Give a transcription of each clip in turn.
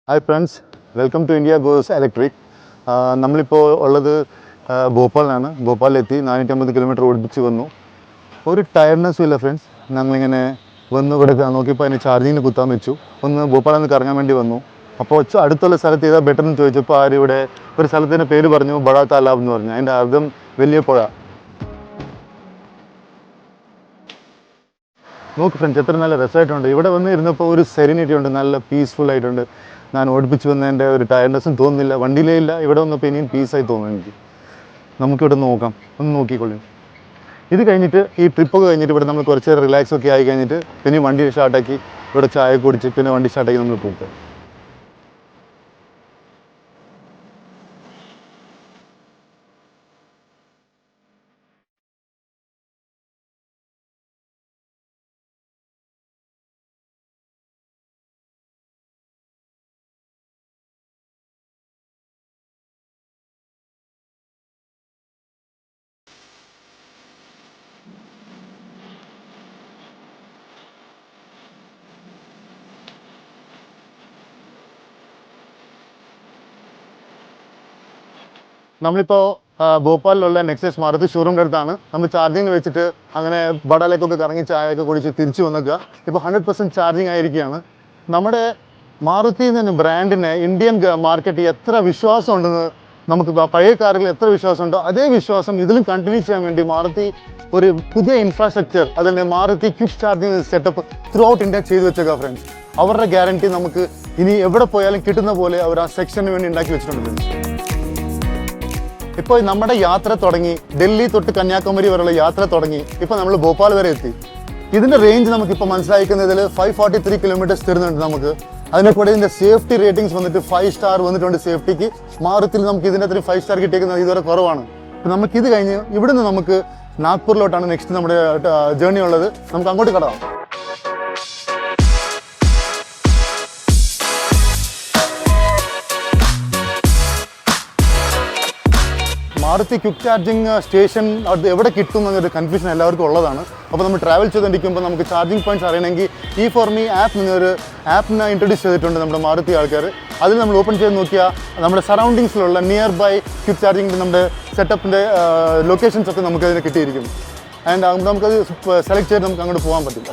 Hi friends, welcome to India goes electric. നമ്മളിപ്പോൾ ഉള്ളത് ഭോപ്പാലിലാണ്. ഭോപ്പാലിലെത്തി 450 kilometre ഓടിപ്പിച്ച് വന്നു. ഒരു ടയർനെസ്സും ഇല്ല ഫ്രണ്ട്സ്. ഞങ്ങളിങ്ങനെ വന്ന് ഇവിടെ നോക്കിയപ്പോൾ അതിന് ചാർജിങ്ങിന് കുത്താൻ വെച്ചു. ഒന്ന് ഭോപ്പാലിൽ നിന്ന് കറങ്ങാൻ വേണ്ടി വന്നു. അപ്പോൾ അടുത്തുള്ള സ്ഥലത്ത് ഏതാ ബെറ്റർ എന്ന് ചോദിച്ചപ്പോൾ ആരും ഇവിടെ ഒരു സ്ഥലത്തിൻ്റെ പേര് പറഞ്ഞു, ബഡാ താലാബ് എന്ന് പറഞ്ഞു. അതിൻ്റെ അർത്ഥം വലിയ പുഴ. നോക്ക് ഫ്രണ്ട്സ്, എത്ര നല്ല രസമായിട്ടുണ്ട്. ഇവിടെ വന്ന് ഇരുന്നപ്പോൾ ഒരു സെറിനിറ്റി ഉണ്ട്, നല്ല പീസ്ഫുൾ ആയിട്ടുണ്ട്. ഞാൻ ഓടിപ്പിച്ച് വന്നതിൻ്റെ ഒരു ടയർനെസ്സും തോന്നുന്നില്ല, വണ്ടിയിലേ ഇല്ല. ഇവിടെ വന്നപ്പോൾ ഇനിയും പീസായി തോന്നുന്നു എനിക്ക്. നമുക്കിവിടെ നോക്കാം, ഒന്ന് നോക്കിക്കൊള്ളും. ഇത് കഴിഞ്ഞിട്ട് ഈ ട്രിപ്പൊക്കെ കഴിഞ്ഞിട്ട് ഇവിടെ നമ്മൾ കുറച്ച് റിലാക്സ് ഒക്കെ ആയി കഴിഞ്ഞിട്ട് പിന്നെ വണ്ടി സ്റ്റാർട്ടാക്കി ഇവിടെ ചായ കുടിച്ച് പിന്നെ വണ്ടി സ്റ്റാർട്ടാക്കി നമ്മൾ പോകും. നമ്മളിപ്പോൾ ഭോപ്പാലിലുള്ള നെക്സസ് മാരുതി ഷോറൂമിൻ്റെ അടുത്താണ്. നമ്മൾ ചാർജിങ് വെച്ചിട്ട് അങ്ങനെ ബഡാലേക്കൊക്കെ കറങ്ങി ചായയൊക്കെ കുടിച്ച് തിരിച്ചു വന്നേക്കുക. ഇപ്പോൾ 100% ചാർജിങ് ആയിരിക്കുകയാണ്. നമ്മുടെ മാരുതി എന്ന ബ്രാൻഡിന് ഇന്ത്യൻ മാർക്കറ്റിൽ എത്ര വിശ്വാസം ഉണ്ടെന്ന് നമുക്ക് പഴയ കാറുകളിൽ എത്ര വിശ്വാസമുണ്ടോ അതേ വിശ്വാസം ഇതിലും കണ്ടിന്യൂ ചെയ്യാൻ വേണ്ടി മാരുതി ഒരു പുതിയ ഇൻഫ്രാസ്ട്രക്ചർ, അതിൻ്റെ Maruti quick charging setup through out India ചെയ്തു വെച്ചേക്കുക ഫ്രണ്ട്സ്. അവരുടെ ഗ്യാരണ്ടി നമുക്ക് ഇനി എവിടെ പോയാലും കിട്ടുന്ന പോലെ അവർ ആ സെക്ഷന് വേണ്ടി ഉണ്ടാക്കി വെച്ചിട്ടുണ്ട്. ഇപ്പോൾ നമ്മുടെ യാത്ര തുടങ്ങി, ഡൽഹി തൊട്ട് കന്യാകുമാരി വരെയുള്ള യാത്ര തുടങ്ങി. ഇപ്പോൾ നമ്മൾ ഭോപ്പാൽ വരെ എത്തി. ഇതിൻ്റെ റേഞ്ച് നമുക്കിപ്പോൾ മനസ്സിലാക്കുന്നതിൽ 543 കിലോമീറ്റേഴ്സ് തരുന്നുണ്ട് നമുക്ക്. അതിനെ കൂടെ ഇതിൻ്റെ സേഫ്റ്റി റേറ്റിംഗ്സ് വന്നിട്ട് 5 സ്റ്റാർ വന്നിട്ടുണ്ട്. സേഫ്റ്റിക്ക് മാരുതിയിൽ നമുക്ക് ഇതിൻ്റെ അത്രയും 5 സ്റ്റാർ കിട്ടിയിരിക്കുന്നത് ഇതുവരെ കുറവാണ്. അപ്പോൾ നമുക്കിത് കഴിഞ്ഞ് ഇവിടുന്ന് നമുക്ക് നാഗ്പൂരിലോട്ടാണ് നെക്സ്റ്റ് നമ്മുടെ ജേർണി ഉള്ളത്. നമുക്ക് അങ്ങോട്ട് കടക്കാം. മാരുതി ക്വിക്ക് ചാർജിങ് സ്റ്റേഷൻ അത് എവിടെ കിട്ടും എന്നൊരു കൺഫ്യൂഷൻ എല്ലാവർക്കും ഉള്ളതാണ്. അപ്പോൾ നമ്മൾ ട്രാവൽ ചെയ്തുകൊണ്ടിരിക്കുമ്പോൾ നമുക്ക് ചാർജിങ് പോയിന്റ്സ് അറിയണമെങ്കിൽ E4Me ആപ്പ് എന്നൊരു ആപ്പിനെ ഇൻട്രൊഡ്യൂസ് ചെയ്തിട്ടുണ്ട് നമ്മുടെ മാരുതി ആൾക്കാർ. അതിൽ നമ്മൾ ഓപ്പൺ ചെയ്ത് നോക്കിയാൽ നമ്മുടെ സറൗണ്ടിങ്സിലുള്ള നിയർ ബൈ ക്വിക്ക് ചാർജിങ്ങിൻ്റെ നമ്മുടെ സെറ്റപ്പിൻ്റെ ലൊക്കേഷൻസ് ഒക്കെ നമുക്ക് അതിന് കിട്ടിയിരിക്കും. ആൻഡ് നമുക്കത് സെലക്ട് ചെയ്ത് നമുക്ക് അങ്ങോട്ട് പോകാൻ പറ്റും.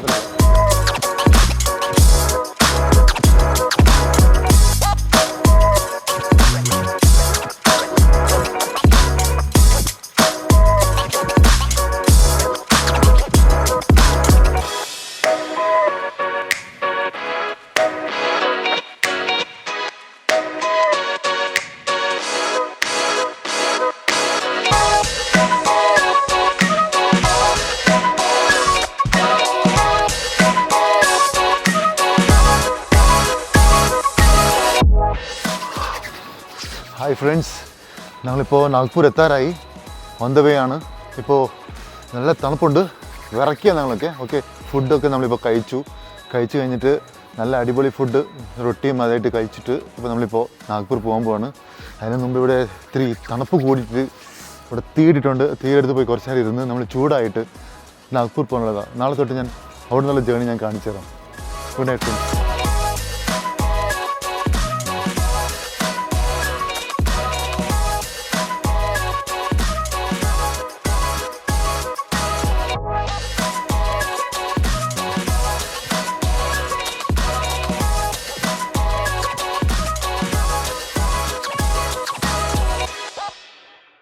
ഹായ് ഫ്രണ്ട്സ്, ഞങ്ങളിപ്പോൾ നാഗ്പൂർ എത്താറായി. ഓൺ ദ വേ ആണ്. ഇപ്പോൾ നല്ല തണുപ്പുണ്ട്, വിറയ്ക്കുകയാണ് ഞങ്ങളൊക്കെ. ഓക്കെ, ഫുഡൊക്കെ നമ്മളിപ്പോൾ കഴിച്ചു കഴിഞ്ഞിട്ട് നല്ല അടിപൊളി ഫുഡ് റൊട്ടിയും അതായിട്ട് കഴിച്ചിട്ട് ഇപ്പോൾ നമ്മളിപ്പോൾ നാഗ്പൂർ പോകാൻ പോവാണ്. അതിന് മുമ്പ് ഇവിടെ ഇത്തിരി തണുപ്പ് കൂടിയിട്ട് ഇവിടെ തീയിട്ടിട്ടുണ്ട്. തീയെടുത്ത് പോയി കുറച്ച് നേരം ഇരുന്ന് നമ്മൾ ചൂടായിട്ട് നാഗ്പൂർ പോകാനുള്ളതാണ്. നാളെ തൊട്ട് ഞാൻ അവിടെ നിന്നുള്ള ജേർണി ഞാൻ കാണിച്ചു തരാം. Good night friends.